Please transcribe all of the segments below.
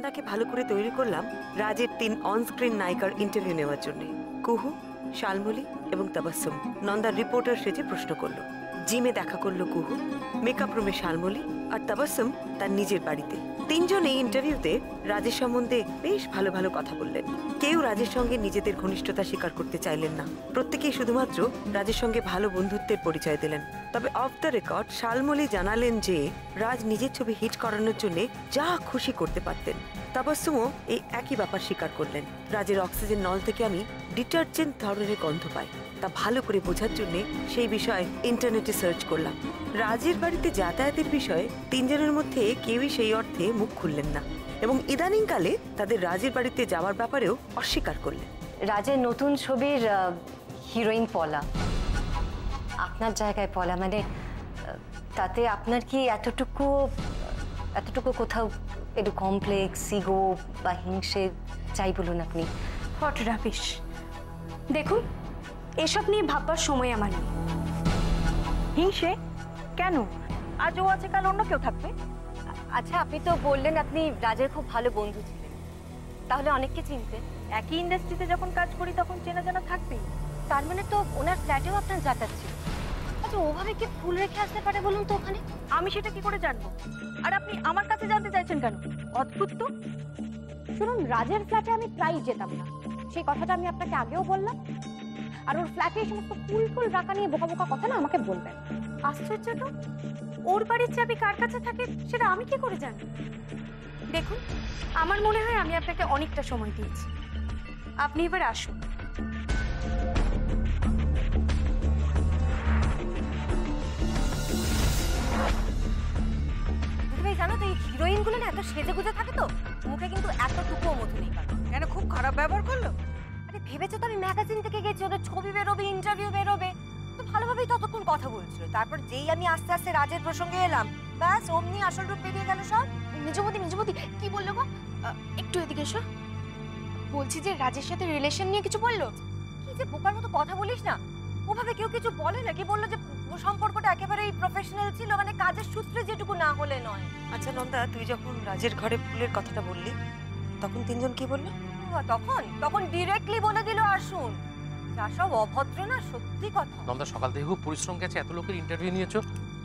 নন্দাকে ভালো করে তৈরি করলাম রাজের 3 অনস্ক্রিন নায়িকার ইন্টারভিউ নেওয়ার জন্য। কুহু, শালমলি এবং তাবাসসুম নন্দার রিপোর্টার সেজে প্রশ্ন করলো। জিমে দেখা করলো কুহু, মেকআপ রুমে শালমলি আর তাবাসসুম তার নিজের বাড়িতে। 3 জন এই ইন্টারভিউতে রাজের সম্বন্ধে বেশ ভালো ভালো কথা বললেন। কেউ রাজের সঙ্গে নিজেদের ঘনিষ্ঠতা স্বীকার করতে চাইলেন না, প্রত্যেকেই শুধুমাত্র রাজের সঙ্গে ভালো বন্ধুত্বের পরিচয় দিলেন। তবে অফ দ্য রেকর্ড শালমলি জানালেন যে রাজ নিজের ছবি হিট করানোর জন্য যা খুশি করতে পারতেন। তাবাসসুমও এই একই ব্যাপার স্বীকার করলেন। রাজের অক্সিজেন নল থেকে আমি ডিটারজেন্ট ধরনের গন্ধ পাই, তা ভালো করে বোঝার জন্য সেই বিষয়ে ইন্টারনেটে সার্চ করলাম। রাজের বাড়িতে যাতায়াতের বিষয়ে 3 জনের মধ্যে কেউই সেই অর্থে মুখ খুললেন না এবং ইদানিংকালে তাদের রাজের বাড়িতে যাওয়ার ব্যাপারেও অস্বীকার করলেন। রাজের নতুন ছবির হিরোইন পলা, আপনার জায়গায় পলা, মানে তাতে আপনার কি এতটুকু কোথাও একটু কমপ্লেক্স, ইগো বা হিংসে চাই বলুন আপনি? Hot rubbish. দেখুন, এসব নিয়ে ভাববার সময় আমার নেই। হিংসে কেন? আজ ও আছে, কাল অন্য কেউ থাকবে। আচ্ছা, আপনি তো বললেন আপনি রাজের খুব ভালো বন্ধু ছিলেন, তাহলে অনেককে চিনতেন। একই ইন্ডাস্ট্রিতে যখন কাজ করি তখন চেনা জানা থাকবেই। তার মানে তো ওনার ফ্ল্যাটেও আপনার যাতায়াত ছিল। আচ্ছা, ওভাবে কি ফুল রেখে আসতে পারে বলুন তো ওখানে? আমি সেটা কি করে জানবো? আর আপনি আমার কাছে জানতে চাইছেন কেন? অদ্ভুত তো। শুনুন, রাজের ফ্ল্যাটে আমি প্রায় যেতাম না, সেই কথাটা আমি আপনাকে আগেও বললাম। আর ওর ফ্ল্যাটে এই সমস্ত ফুল রাখা নিয়ে বোকা বোকা কথা না আমাকে বলবেন। আশ্চর্য তো, ওর বাড়ির চাবি কার কাছে থাকে সেটা আমি কি করে জানি? দেখুন, আমার মনে হয় আমি আপনাকে অনেকটা সময় দিয়েছি, আপনি এবার আসুন। জানো তো, এই হিরোইন গুলো না এত সেজে গুজে থাকে তো মুখে কিন্তু এতটুকুও মধু নেই। কেন, খুব খারাপ ব্যবহার করলো? আরে ভেবেছো তো আমি ম্যাগাজিন থেকে গেছি, ওদের ছবি বেরোবে, ইন্টারভিউ বেরোবে, তো ভালোভাবেই ততক্ষণ কথা বলছিল। তারপর যেই আমি আস্তে আস্তে রাজের প্রসঙ্গে এলাম, ব্যাস অমনি আসল রূপ বেরিয়ে গেল সব। নিজবতী কি বললো গো? একটু এদিকে এসো। বলছি যে রাজের সাথে রিলেশন নিয়ে কিছু বললো। কি যে বোকার মতো কথা বলিস না, ওভাবে কেউ কিছু বলে নাকি? বললো যে সম্পর্কটা একেবারেই প্রফেশনাল ছিল, মানে কাজের সূত্রে যেটুকু না হলে নয়। আচ্ছা নন্দা, তুই যখন রাজের ঘরে ফুলের কথাটা বললি তখন 3 জন কি বললো? তখন ডিরেক্টলি বলে দিল আসুন। যা সব অভদ্র না, সত্যি কথা। নন্দা, সকাল থেকে খুব পরিশ্রম গেছে, এত লোকের ইন্টারভিউ নিয়েছো,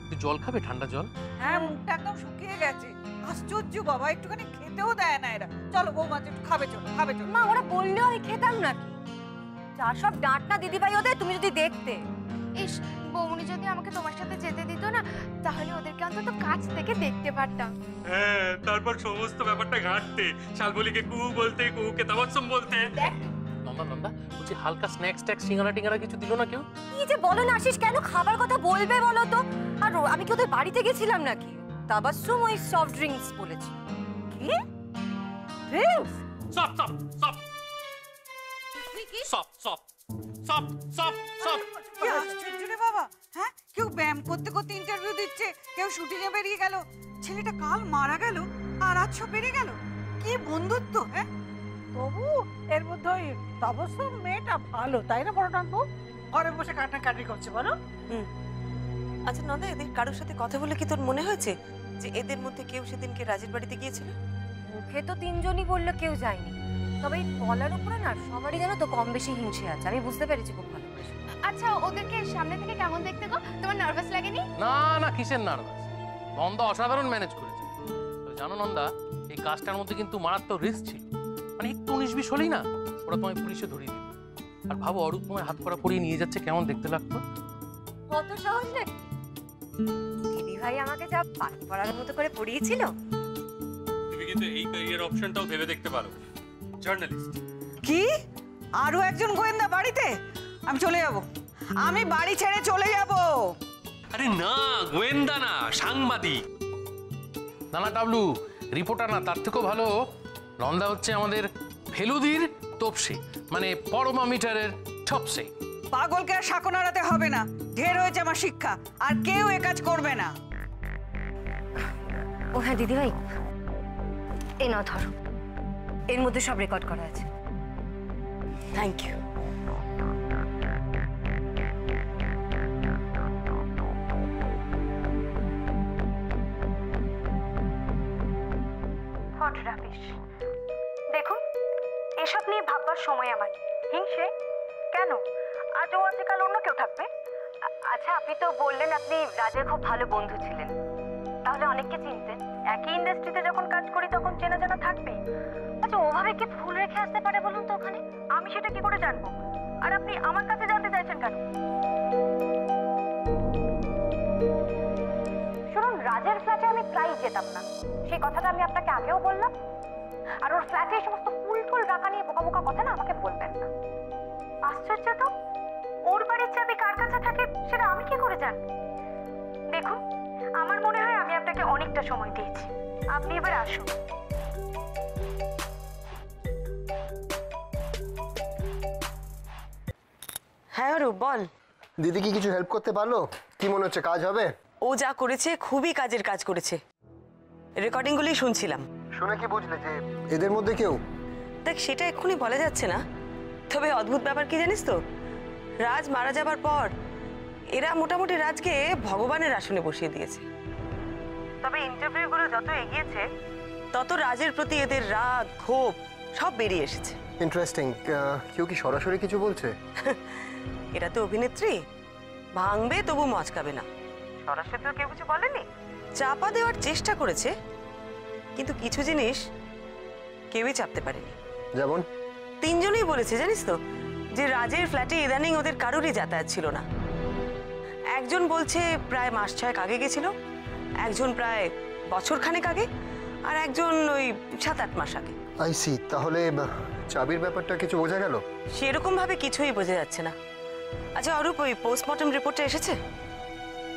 তুই জল খাবে? ঠান্ডা জল? হ্যাঁ, মুখটা একদম শুকিয়ে গেছে। আশ্চর্য বাবা, একটুখানি খেতেও দেয় না এরা। চলো বৌমা, একটু খাবে, চলো খাবে চলো। মা, ওরা বললেও আমি খেতাম নাকি? যা সব ডাঁট না দিদিভাই ওদের, তুমি যদি দেখতে। ইস, বৌমনি যদি আমাকে তোমার সাথে যেতে দিত না, তাহলে ওদেরকে অন্তত কাছ থেকে দেখতে পারতাম। হ্যাঁ, তারপর সমস্ত ব্যাপারটা ঘাটতে, শালবলিকে কুহু বলতে, কুহুকে তাবাসসুম বলতে। নন্দা বলছি, হালকা স্ন্যাক্স ট্যাক্স, সিঙ্গারা টিঙ্গারা কিছু দিল না কেউ? কি যে বলো না আশিস, কেন খাবার কথা বলবে বলো তো? আর আমি কি ওদের বাড়িতে গেছিলাম নাকি? তাবাসসুম ওই সফট ড্রিঙ্কস বলেছে। কি ড্রিঙ্কস? সব সব সব সব সব সব সব সব। কি আশ্চর্য রে বাবা! হ্যাঁ, কেউ ব্যায়াম করতে করতে ইন্টারভিউ দিচ্ছে, কেউ শুটিং এ বেরিয়ে গেল। ছেলেটা কাল মারা গেল আর আজ সব বেরিয়ে গেল। কি বন্ধুত্ব! হ্যাঁ, তবু এর মধ্যে ওই তাবাসসুম মেয়েটা ভালো, তাই না? বড় টানবো ঘরে বসে কান্নাকাটি করছে, বলো। আচ্ছা নন্দা, এদের কারোর সাথে কথা বলে কি তোর মনে হয়েছে যে এদের মধ্যে কেউ সেদিনকে রাজের বাড়িতে গিয়েছিল? মুখে তো 3 জনই বললো কেউ যায়নি, তবে এই বলার উপরে না সবারই যেন তো কম বেশি হিংসে আছে, আমি বুঝতে পেরেছি খুব ভালো করে। আচ্ছা, ওদেরকে সামনে থেকে কেমন দেখতে গো? তোমার নার্ভাস লাগেনি? না, কিসের নার্ভাস? নন্দা অসাধারণ ম্যানেজ করেছে। তো জানো নন্দা, এই কাজটার মধ্যে কিন্তু মারাত্মক রিস্ক ছিল। মানে একটু 19-20 হলেই না ওরা তোমায় পুলিশে ধরিয়ে দিত। আর ভাবো, অরূপ তোমায় হাত করা পরিয়ে নিয়ে যাচ্ছে, কেমন দেখতে লাগতো? কত সহজ নাকি? দিদি ভাই আমাকে যা পাখি পড়ার মতো করে পড়িয়েছিল। তুমি কিন্তু এই ক্যারিয়ার অপশনটাও ভেবে দেখতে পারো, জার্নালিস্ট। কি আরো একজন গোয়েন্দা বাড়িতে? আমি চলে যাব, আমি বাড়ি ছেড়ে চলে যাব। আরে না, গোয়েন্দা না, সাংবাদিক। না ডাবলু, রিপোর্টার না, তার থেকেও ভালো নন্দা হচ্ছে আমাদের ফেলুদির তোপসে, মানে পরমা মিটারের ঠপসে। পাগলকে আর শাকো নাড়াতে হবে না, ঢের হয়েছে আমার শিক্ষা, আর কেউ এ কাজ করবে না। ও হ্যাঁ দিদি ভাই, এই নাও ধরো, এর মধ্যে সব রেকর্ড করা আছে। Thank you. Hot rubbish. নিয়ে ভাববার সময় আমার নেই। হিংসে কেন? আজ ও আছে, কাল অন্য কেউ থাকবে। আচ্ছা, আপনি তো বললেন আপনি রাজের খুব ভালো বন্ধু ছিলেন, তাহলে অনেককে চিনতেন। একই ইন্ডাস্ট্রিতে যখন কাজ করি তখন চেনা জানা থাকবেই। আচ্ছা, ওভাবে কি ফুল রেখে আসতে পারে বলুন তো ওখানে? আমি সেটা কি করে জানবো? আর আপনি আমার কাছে জানতে চাইছেন কেন? শুনুন, রাজের ফ্ল্যাটে আমি প্রায় যেতাম না, সেই কথাটা আমি আপনাকে আগেও বললাম। আর ওর ফ্ল্যাটে এই সমস্ত ফুল টুল রাখা নিয়ে বোকা বোকা কথা না আমাকে বলবেন না। আশ্চর্য তো, ওর বাড়ির চাবি কার কাছে থাকে সেটা আমি কি করে জানবো? দেখুন, আমার মনে হয় আমি আপনাকে অনেকটা সময় দিয়েছি, আপনি এবার আসুন। হ্যাঁ অরূপ, বল। দিদি কি কিছু হেল্প করতে পারলো? কি মনে হচ্ছে, কাজ হবে? ও যা করেছে খুবই কাজের কাজ করেছে। রেকর্ডিংগুলি শুনছিলাম। শুনে কি বুঝলে যে এদের মধ্যে কেউ? দেখ, সেটা এক্ষুনি বলা যাচ্ছে না, তবে অদ্ভুত ব্যাপার কি জানিস তো, রাজ মারা যাবার পর এরা মোটামুটি রাজকে ভগবানের আসনে বসিয়ে দিয়েছে। তবে ইন্টারভিউগুলো যত এগিয়েছে তত রাজের প্রতি এদের রাগ ক্ষোভ সব বেরিয়ে এসেছে। ইন্টারেস্টিং। কেউ কি সরাসরি কিছু বলছে? এরা তো অভিনেত্রী, ভাঙবে তবু মচকাবে না। সরাসরি তো কেউ কিছু বলেনি, চাপা দেওয়ার চেষ্টা করেছে, কিন্তু কিছু জিনিস কেউই চাপতে পারেনি। যেমন? তিনজনই বলেছে জানিস তো, যে রাজের ফ্ল্যাটে ইদানিং ওদের কারোরই যাতায়াত ছিল না। একজন বলছে প্রায় মাস 6 আগে গেছিল, একজন প্রায় বছর খানেক আগে, আর একজন ওই 7-8 মাস আগে। I see. তাহলে চাবির ব্যাপারটা কিছু বোঝা গেল? সেরকম ভাবে কিছুই বোঝা যাচ্ছে না। আচ্ছা অরূপ, ওই পোস্টমর্টম রিপোর্টটা এসেছে?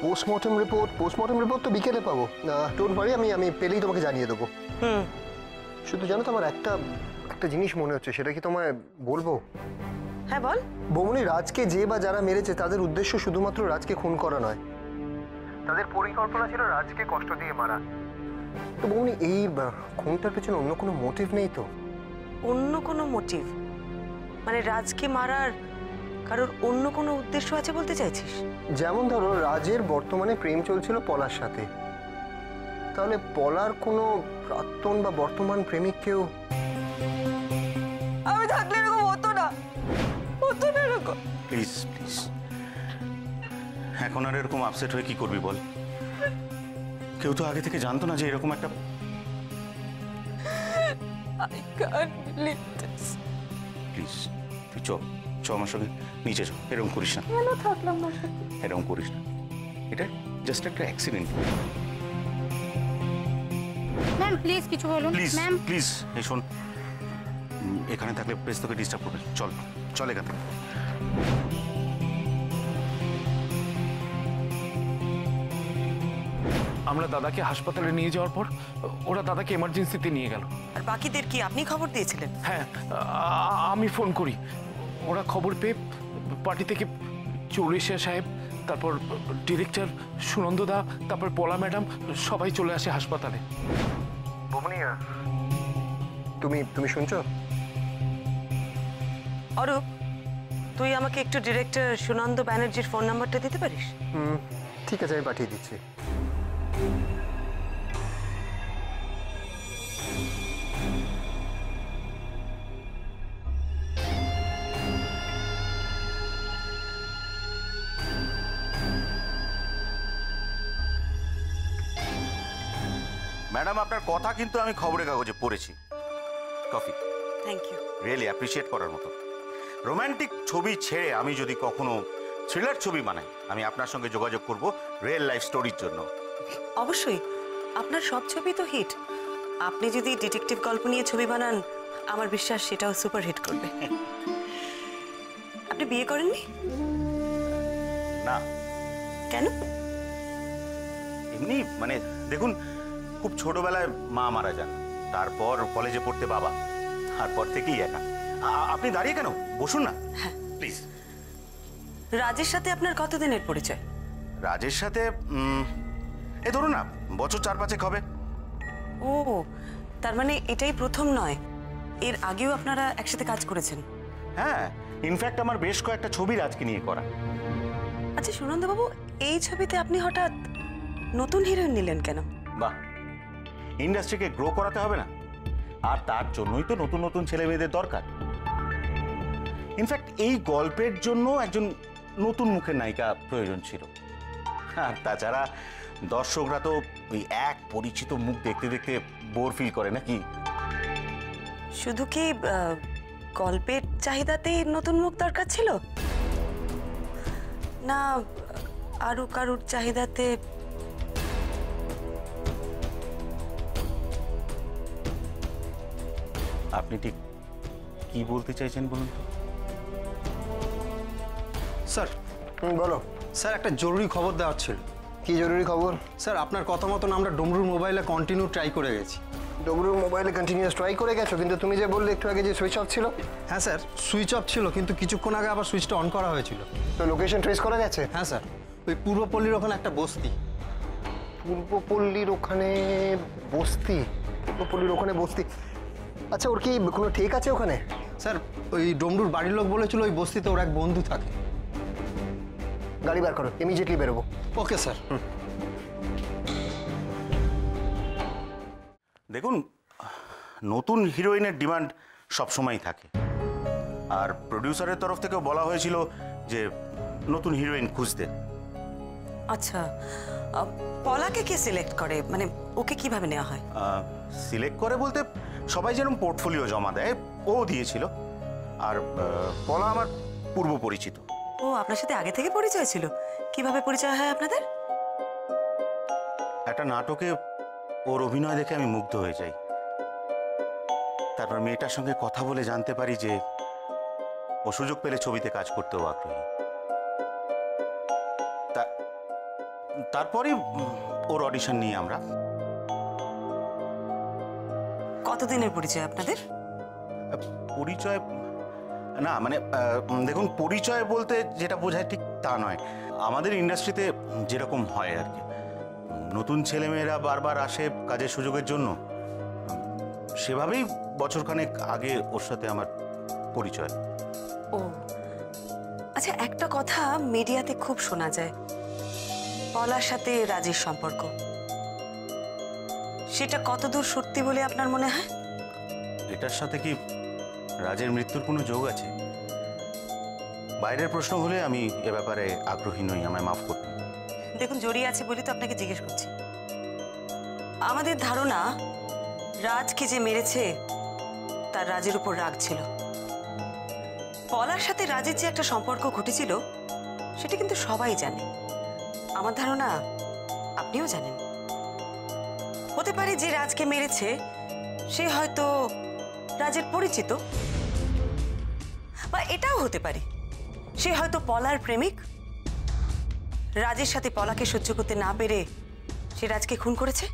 পোস্টমর্টম রিপোর্ট তো বিকেলে পাবো। ডোন্ট ওয়ারি, আমি পেলেই তোমাকে জানিয়ে দেবো। শুধু জানো তো, আমার একটা জিনিস মনে হচ্ছে, সেটা কি তোমায় বলবো? হ্যাঁ বল। বৌমনি, রাজকে যে বা যারা মেরেছে তাদের উদ্দেশ্য শুধুমাত্র রাজকে খুন করা নয়, তাদের পরিকল্পনা ছিল রাজকে কষ্ট দিয়ে মারা। তো বৌমনি, এই খুনটার পেছনে অন্য কোনো মোটিভ নেই তো? অন্য কোনো মোটিভ মানে রাজকে মারার কারোর অন্য কোনো উদ্দেশ্য আছে বলতে চাইছিস? যেমন ধরো, রাজের বর্তমানে প্রেম চলছিল পলার সাথে, তাহলে পলার কোনো প্রাক্তন বা বর্তমান প্রেমিক কেউ? আমি থাকলে এরকম হতো না, হতো না এরকম। প্লিজ প্লিজ, এখন আর এরকম আপসেট হয়ে কি করবি বল? কেউ তো আগে থেকে জানতো না যে এরকম একটা। I can't believe this. Please তুই চ আমার সঙ্গে নিচে চ। এরকম করিস না। কেন থাকলাম না? এরকম করিস না, এটা জাস্ট একটা অ্যাক্সিডেন্ট। ম্যাম প্লিজ কিছু বলুন। প্লিজ ম্যাম প্লিজ, এই শোন, এখানে থাকলে প্রেস তোকে ডিস্টার্ব করবে। চল চল এখান থেকে। আমরা দাদাকে হাসপাতালে নিয়ে যাওয়ার পর ওরা দাদাকে এমার্জেন্সিতে নিয়ে গেল। আর বাকিদের কি আপনি খবর দিয়েছিলেন? হ্যাঁ, আমি ফোন করি, ওরা খবর পেয়ে পার্টি থেকে চৌরিশা সাহেব, তারপর ডিরেক্টর সুনন্দদা, তারপর পলা ম্যাডাম সবাই চলে আসে হাসপাতালে। বৌমনি, তুমি শুনছো? অরূপ, তুই আমাকে একটু ডিরেক্টর সুনন্দ ব্যানার্জির ফোন নাম্বারটা দিতে পারিস? ঠিক আছে, আমি পাঠিয়ে দিচ্ছি। ম্যাডাম, আপনার কথা কিন্তু আমি খবরের কাগজে পড়েছি। Coffee. Thank you. Really appreciate করার মতো। রোম্যান্টিক ছবি ছেড়ে আমি যদি কখনো থ্রিলার ছবি বানাই, আমি আপনার সঙ্গে যোগাযোগ করব রিয়েল লাইফ স্টোরির জন্য। অবশ্যই, আপনার সব ছবি তো হিট। আপনি যদি ডিটেকটিভ গল্প নিয়ে ছবি বানান, আমার বিশ্বাস সেটাও সুপার হিট করবে। আপনি বিয়ে করেননি? না। কেন? এমনি মানে দেখুন, খুব ছোটবেলায় মা মারা যান, তারপর কলেজে পড়তে বাবা, তারপর থেকেই একা। আপনি দাঁড়িয়ে কেন, বসুন না প্লিজ। রাজের সাথে আপনার কতদিনের পরিচয়? রাজের সাথে এই ধরুন না, বছর 4-5 হবে। ও, তার মানে এটাই প্রথম নয়, এর আগেও আপনারা একসাথে কাজ করেছেন? হ্যাঁ, ইনফ্যাক্ট আমার বেশ কয়েকটা ছবি রাজকে নিয়ে করা। আচ্ছা সুনন্দবাবু, এই ছবিতে আপনি হঠাৎ নতুন হিরোইন নিলেন কেন? বাহ, ইন্ডাস্ট্রিকে গ্রো করাতে হবে না? আর তার জন্যই তো নতুন নতুন ছেলে মেয়েদের দরকার। ইনফ্যাক্ট এই গল্পের জন্য একজন নতুন মুখের নায়িকা প্রয়োজন ছিল। আর তাছাড়া দর্শকরা তো ওই এক পরিচিত মুখ দেখতে দেখতে বোর ফিল করে নাকি? শুধু কি গল্পের চাহিদাতেই নতুন মুখ দরকার ছিল, না আরো কারুর চাহিদাতে? আপনি ঠিক কি বলতে চাইছেন বলুন তো? স্যার বলো। স্যার একটা জরুরি খবর দেওয়ার ছিল। কি জরুরি খবর? স্যার আপনার কথা মতন আমরা ডমরুর মোবাইলে কন্টিনিউ ট্রাই করে গেছি। ডমরুর মোবাইলে কন্টিনিউয়াস ট্রাই করে গেছো, কিন্তু তুমি যে বললে একটু আগে যে সুইচ অফ ছিল। হ্যাঁ স্যার, সুইচ অফ ছিল, কিন্তু কিছুক্ষণ আগে আবার সুইচটা অন করা হয়েছিল। তো লোকেশন ট্রেস করা গেছে? হ্যাঁ স্যার, ওই পূর্বপল্লীর ওখানে একটা বস্তি। পূর্বপল্লীর ওখানে বস্তি? পূর্বপল্লীর ওখানে বস্তি, আচ্ছা ওর কি কোনো ঠিক আছে ওখানে? স্যার ওই ডমরুর বাড়ির লোক বলেছিল ওই বস্তিতে ওর এক বন্ধু থাকে। গাড়ি বার করো, ইমিডিয়েটলি বেরোবো। Okay sir. দেখুন, নতুন হিরোইনের ডিমান্ড সবসময়ই থাকে, আর প্রডিউসারের তরফ থেকেও বলা হয়েছিল যে নতুন হিরোইন খুঁজতে। আচ্ছা, পলাকে কে সিলেক্ট করে, মানে ওকে কিভাবে নেওয়া হয়? সিলেক্ট করে বলতে সবাই যেরকম পোর্টফোলিও জমা দেয় ও দিয়েছিল, আর পলা আমার পূর্ব পরিচিত। ও আপনার সাথে আগে থেকে পরিচয় ছিল? কিভাবে পরিচয় হয় আপনাদের? একটা নাটকে ওর অভিনয় দেখে আমি মুগ্ধ হয়ে যাই। তারপর মেয়েটার সঙ্গে কথা বলে জানতে পারি যে ও সুযোগ পেলে ছবিতে কাজ করতেও আগ্রহী। তারপরে ওর অডিশন নিয়ে আমরা। কতদিনের পরিচয় আপনাদের? পরিচয় না, মানে দেখুন, পরিচয় বলতে যেটা বোঝায় ঠিক তা নয়। আমাদের ইন্ডাস্ট্রিতে যেরকম হয় আর কি, নতুন ছেলেমেয়েরা বারবার আসে কাজের সুযোগের জন্য, সেভাবেই বছরখানেক আগে ওর সাথে আমার পরিচয়। ও আচ্ছা, একটা কথা মিডিয়াতে খুব শোনা যায়, পলার সাথে রাজের সম্পর্ক, সেটা কতদূর সত্যি বলে আপনার মনে হয়? এটার সাথে কি রাজের মৃত্যুর কোনো যোগ আছে? বাইরের প্রশ্ন হলে আমি এ ব্যাপারে আগ্রহী নই, আমায় মাফ করবেন। দেখুন, জড়িয়ে আছে বলে তো আপনাকে জিজ্ঞেস করছি। আমাদের ধারণা রাজকে যে মেরেছে তার রাজের উপর রাগ ছিল। পলার সাথে রাজের যে একটা সম্পর্ক ঘটেছিল সেটা কিন্তু সবাই জানে। আমার ধারণা আপনিও জানেন। হতে পারে যে রাজকে মেরেছে সে হয়তো রাজের পরিচিত, বা এটাও হতে পারে সে হয়তো পলার প্রেমিক। রাজের সাথে পলাকে সহ্য করতে না পেরে সে রাজকে খুন করেছে।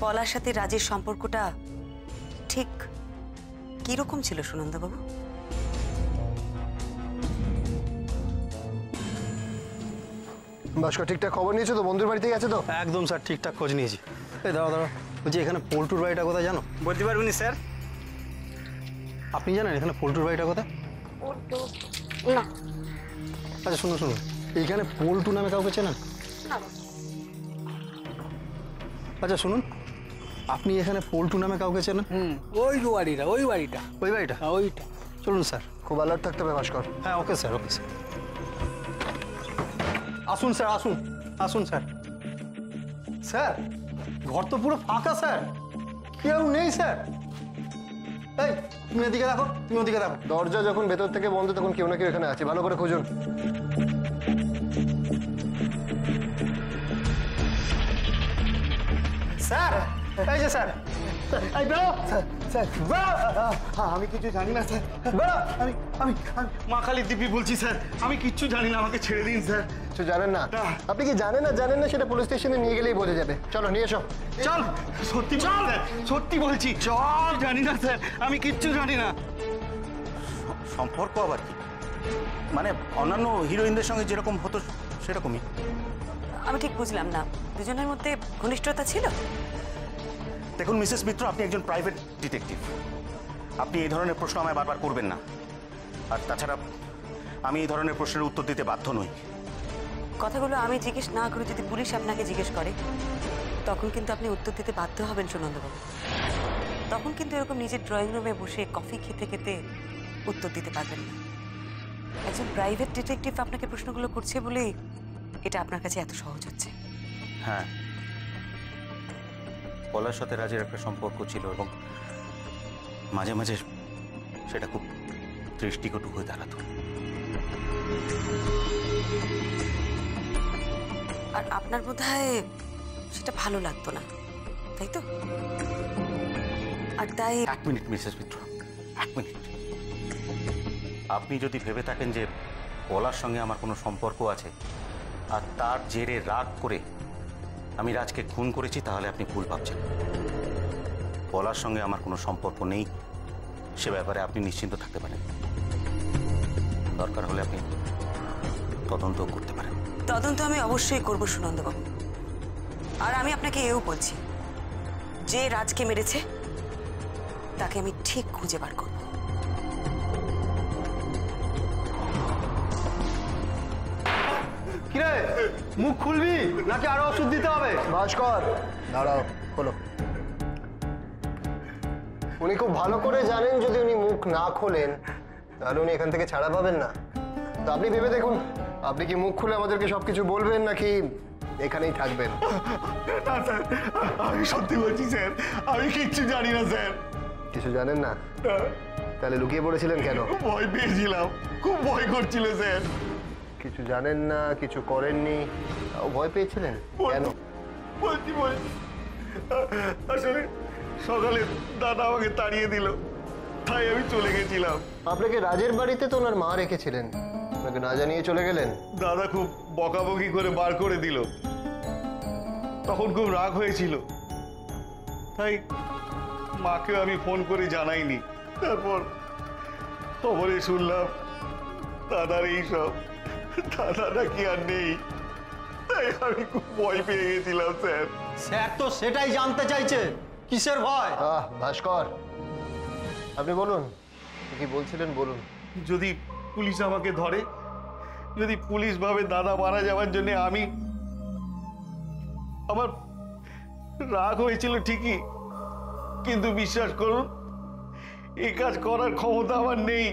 পলার সাথে রাজের সম্পর্কটা ঠিক কিরকম ছিল সুনন্দাবাবু? ভাস্কর, ঠিকঠাক খবর নিয়েছো তো? বন্ধুর বাড়িতেই আছে তো? একদম স্যার, ঠিকঠাক খোঁজ নিয়েছি। এই দাঁড়া দাঁড়া, বলছি এখানে পল্টুর বাড়িটা কোথায় জানো? বলতে পারবেন স্যার? আপনি জানেন এখানে পল্টুর বাড়িটা কোথায়? না। আচ্ছা শুনুন শুনুন, এইখানে পল্টু নামে কাউকে চেনেন? আচ্ছা শুনুন, আপনি এখানে পল্টু নামে কাউকে চেনেন? ওই বাড়িটা, ওই বাড়িটা, ওই বাড়িটা? ওইটা। চলুন স্যার। খুব অ্যালার্ট থাকতে হবে ভাস্কর। হ্যাঁ ওকে স্যার, ওকে স্যার। আসুন স্যার, আসুন আসুন স্যার। স্যার ঘর তো পুরো ফাঁকা স্যার, কেউ নেই স্যার। এই তুমি এদিকে দেখো, তুমি ওদিকে দেখো। দরজা যখন ভেতর থেকে বন্ধ তখন কেউ না কেউ এখানে আছে, ভালো করে খুঁজুন। স্যার এই যে স্যার, এই বেরো স্যার, বেরো। আমি কিছু জানি না স্যার, আমি আমি মা কালী দিব্যি বলছি স্যার, আমি কিচ্ছু জানি না, আমাকে ছেড়ে দিন স্যার। কিছু জানেন না? আপনি কি জানেন না সেটা পুলিশ স্টেশনে নিয়ে গেলেই বোঝা যাবে। চলো নিয়ে এসো। চল, সত্যি চল, সত্যি বলছি, চল। জানি না স্যার, আমি কিচ্ছু জানি না। সম্পর্ক আবার কি? মানে অন্যান্য হিরোইনদের সঙ্গে যেরকম হতো সেরকমই? আমি ঠিক বুঝলাম না, দুজনের মধ্যে ঘনিষ্ঠতা ছিল? দেখুন মিসেস মিত্র, আপনি একজন প্রাইভেট ডিটেকটিভ, আপনি এই ধরনের প্রশ্ন আমায় বারবার করবেন না। আর তাছাড়া আমি এই ধরনের প্রশ্নের উত্তর দিতে বাধ্য নই। কথাগুলো আমি জিজ্ঞেস না করে যদি পুলিশ আপনাকে জিজ্ঞেস করে তখন কিন্তু আপনি উত্তর দিতে বাধ্য হবেন সুনন্দবাবু। তখন কিন্তু এরকম নিজের ড্রয়িং রুমে বসে কফি খেতে খেতে উত্তর দিতে পারবেন না। একজন প্রাইভেট ডিটেকটিভ আপনাকে প্রশ্নগুলো করছে বলেই এটা আপনার কাছে এত সহজ হচ্ছে। হ্যাঁ, পলার সাথে রাজের একটা সম্পর্ক ছিল এবং মাঝে মাঝে সেটা খুব দৃষ্টিকটু হয়ে দাঁড়াতো। আর আপনার বোধহয় সেটা ভালো লাগতো না, তাই তো? আর তাই 1 মিনিট মিসেস মিত্র, 1 মিনিট। আপনি যদি ভেবে থাকেন যে পলার সঙ্গে আমার কোনো সম্পর্ক আছে আর তার জেরে রাগ করে আমি রাজকে খুন করেছি, তাহলে আপনি ভুল ভাবছেন। পলার সঙ্গে আমার কোনো সম্পর্ক নেই, সে ব্যাপারে আপনি নিশ্চিন্ত থাকতে পারেন। দরকার হলে আপনি তদন্ত করতে পারেন। তদন্ত আমি অবশ্যই করব সুনন্দবাবু। আর আমি আপনাকে এও বলছি, যে রাজকে মেরেছে তাকে আমি ঠিক খুঁজে বার করব। কিরে, মুখ খুলবি নাকি আরো ওষুধ দিতে হবে? ভাস্কর, দাঁড়াও, খোলো। উনি খুব ভালো করে জানেন যদি উনি মুখ না খোলেন তাহলে উনি এখান থেকে ছাড়া পাবেন না। তো আপনি ভেবে দেখুন, আপনি কি মুখ খুলে আমাদেরকে সবকিছু বলবেন নাকি এখানেই থাকবেন? না স্যার, আমি সত্যি বলছি স্যার, আমি কিচ্ছু জানি না স্যার। কিছু জানেন না? তাহলে লুকিয়ে পড়েছিলেন কেন? ভয় পেয়েছিলাম, খুব ভয় করছিল স্যার। কিছু জানেন না, কিছু করেননি, তাও ভয় পেয়েছিলেন কেন? বলছি আসলে সকালে দাদা আমাকে তাড়িয়ে দিল, তাই আমি চলে গেছিলাম। আপনাকে রাজের বাড়িতে তো ওনার মা রেখেছিলেন, আপনাকে না জানিয়ে চলে গেলেন? দাদা খুব বকাবকি করে বার করে দিল, তখন খুব রাগ হয়েছিল, তাই মাকে আমি ফোন করে জানাইনি। তারপর খবরে শুনলাম দাদার এইসব, দাদাটা কি আর নেই, তাই আমি খুব ভয় পেয়ে গেছিলাম স্যার। স্যার তো সেটাই জানতে চাইছে, কিসের ভয়? ভাস্কর, আপনি বলুন, কি বলছিলেন বলুন। যদি পুলিশ আমাকে ধরে, যদি পুলিশ ভাবে দাদা মারা যাওয়ার জন্য আমার রাগ হয়েছিল ঠিকই, কিন্তু বিশ্বাস করুন এই কাজ করার ক্ষমতা আমার নেই,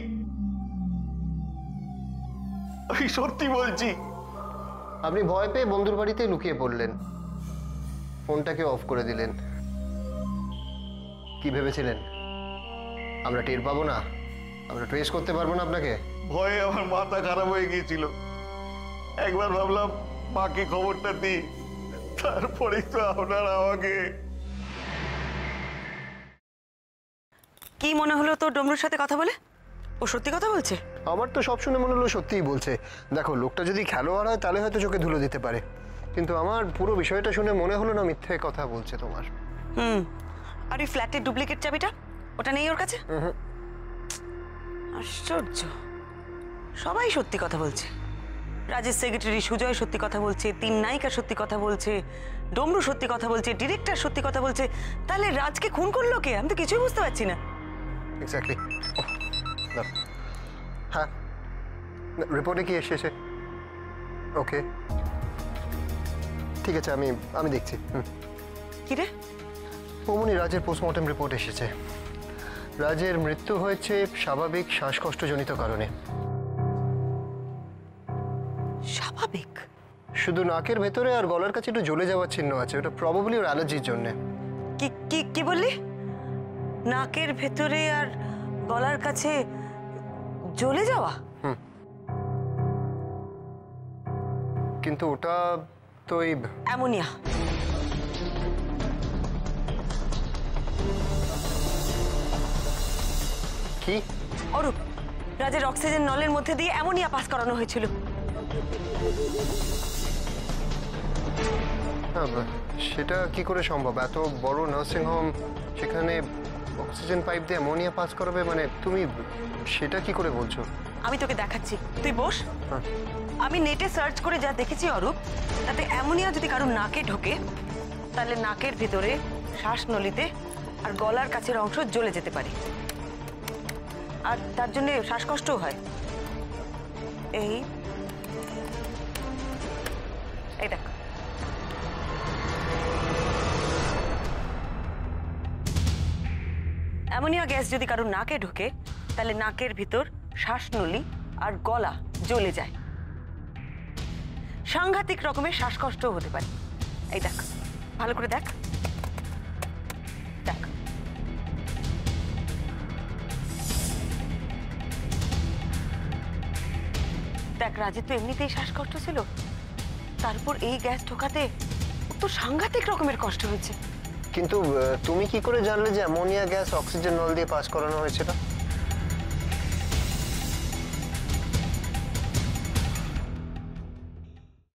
আমি সত্যি বলছি। আপনি ভয় পেয়ে বন্ধুর বাড়িতে লুকিয়ে পড়লেন, ফোনটাকে অফ করে দিলেন। কি ভেবেছিলেন আমরা টের পাবো না, আমরা ট্রেস করতে পারবো না আপনাকে? ভয়ে আমার মাথা খারাপ হয়ে গিয়েছিল। একবার ভাবলাম মাকে খবরটা দিই, তারপরেই তো আপনারা আমাকে। কি মনে হলো তোর ডমরুর সাথে কথা বলে? ও সত্যি কথা বলছে? আমার তো সব শুনে মনে হলো সত্যিই বলছে। দেখো, লোকটা যদি খেলোয়াড় হয় তাহলে হয়তো চোখে ধুলো দিতে পারে, কিন্তু আমার পুরো বিষয়টা শুনে মনে হলো না মিথ্যে কথা বলছে তোমার। আর ওই ফ্ল্যাটের ডুপ্লিকেট চাবিটা, ওটা নেই ওর কাছে? আশ্চর্য, সবাই সত্যি কথা বলছে। রাজের সেক্রেটারি সুজয় সত্যি কথা বলছে, 3 নায়িকা সত্যি কথা বলছে, ডমরু সত্যি কথা বলছে, ডিরেক্টর সত্যি কথা বলছে। তাহলে রাজকে খুন করলো কে? আমি তো কিছুই বুঝতে পারছি না। এক্স্যাক্টলি। হ্যাঁ, রিপোর্টে কি এসেছে? ওকে, ঠিক আছে, আমি দেখছি। কি রে? অমনি রাজের পোস্টমর্টম রিপোর্ট এসেছে। রাজের মৃত্যু হয়েছে স্বাভাবিক শ্বাসকষ্টজনিত কারণে। স্বাভাবিক? শুধু নাকের ভেতরে আর গলার কাছে একটু জ্বলে যাওয়ার চিহ্ন আছে, ওটা প্রবাবলি ওর অ্যালার্জির জন্য। কি কি কি বললি? নাকের ভেতরে আর গলার কাছে জ্বলে যাওয়া? কিন্তু ওটা তো ওই অ্যামোনিয়া। কি? অরূপ, রাজের অক্সিজেন নলের মধ্যে দিয়ে অ্যামোনিয়া পাস করানো হয়েছিল। সেটা কি করে সম্ভব? এত বড় নার্সিং হোম, সেখানে অক্সিজেন পাইপ দিয়ে অ্যামোনিয়া পাস করাবে? মানে তুমি সেটা কি করে বলছো? আমি তোকে দেখাচ্ছি, তুই বস। আমি নেটে সার্চ করে যা দেখেছি অরূপ, তাতে অ্যামোনিয়া যদি কারো নাকে ঢোকে তাহলে নাকের ভিতরে, শ্বাসনলিতে আর গলার কাছের অংশ জ্বলে যেতে পারে, আর তার জন্য শ্বাসকষ্টও হয়। এই দেখ, অ্যামোনিয়া গ্যাস যদি কারো নাকে ঢোকে তাহলে নাকের ভিতর শ্বাসনলী আর গলা জ্বলে যায়, সাংঘাতিক রকমের শ্বাসকষ্টও হতে পারে। এই দেখ, ভালো করে দেখ, দেখ। দেখ, রাজের তো এমনিতেই শ্বাসকষ্ট ছিল, তারপর এই গ্যাস ঢোকাতে তো সাংঘাতিক রকমের কষ্ট হয়েছে। কিন্তু তুমি কি করে জানলে যে অ্যামোনিয়া গ্যাস অক্সিজেন নল দিয়ে পাস করানো হয়েছিল?